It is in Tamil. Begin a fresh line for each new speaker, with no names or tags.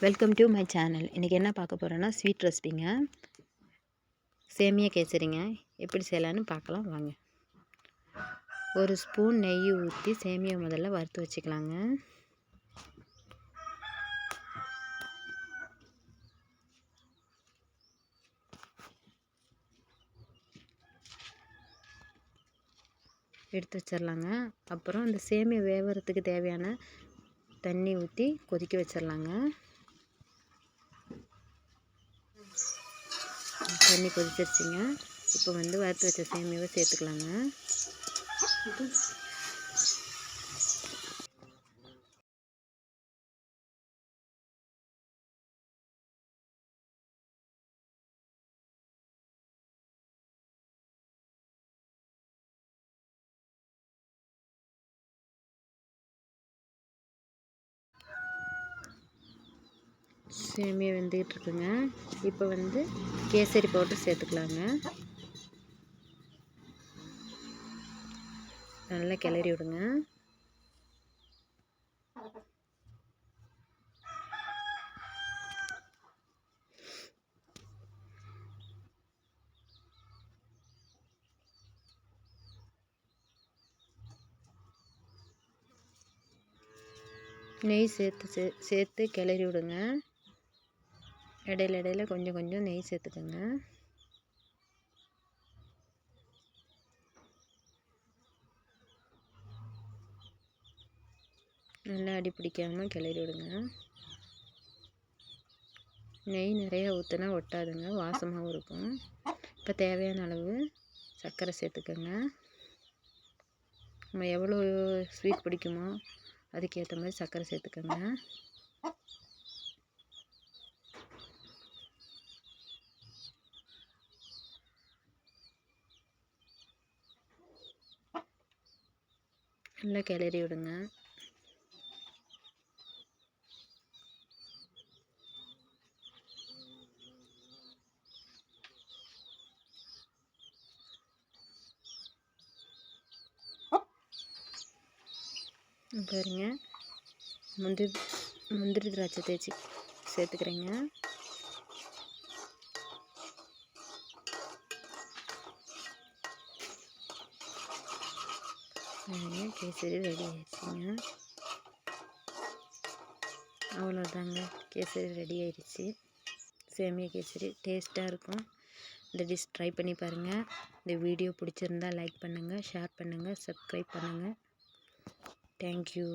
Welcome to my channel. இன்றைக்கி என்ன பார்க்க போகிறோன்னா ஸ்வீட் ரெசிபிங்க. சேமியா கேசரிங்க. எப்படி செய்யலான்னு பார்க்கலாம் வாங்க. ஒரு ஸ்பூன் நெய் ஊற்றி சேமியா முதல்ல வறுத்து வச்சுக்கலாங்க. எடுத்து வச்சிடலாங்க. அப்புறம் இந்த சேமியா வேவறதுக்கு தேவையான தண்ணி ஊற்றி கொதிக்க வச்சிடலாங்க. தண்ணி கொதிச்சிருச்சுங்க. இப்போ வறுத்து வச்ச சேமியாவை சேர்த்துக்கலாங்க. சேமியா வெந்துக்கிட்டு இருக்குங்க. இப்போ கேசரி பவுடர் சேர்த்துக்கலாங்க. நல்லா கிளறி விடுங்க. நெய் சேர்த்து கிளறி விடுங்க. இடையில கொஞ்சம் கொஞ்சம் நெய் சேர்த்துக்கோங்க. நல்லா அடி பிடிக்காமல் கிளறி விடுங்க. நெய் நிறையா ஊற்றினா ஒட்டாதுங்க, வாசமாகவும் இருக்கும். இப்போ தேவையான அளவு சர்க்கரை சேர்த்துக்கோங்க. நம்ம எவ்வளோ ஸ்வீட் பிடிக்குமோ அதுக்கேற்ற மாதிரி சர்க்கரை சேர்த்துக்கோங்க. நல்லா கிளறி விடுங்க. பாருங்க, முந்திரி திராட்சை தேய்ச்சி சேர்த்துக்கிறேங்க. கேசரி ரெடி ஆயிடுச்சுங்க. அவ்வளோதாங்க, கேசரி ரெடி ஆயிடுச்சு. சேமியா கேசரி டேஸ்ட்டாக இருக்கும். இந்த டிஷ் ட்ரை பண்ணி பாருங்கள். இந்த வீடியோ பிடிச்சிருந்தா லைக் பண்ணுங்கள், ஷேர் பண்ணுங்கள், சப்ஸ்கிரைப் பண்ணுங்கள். தேங்க்யூ.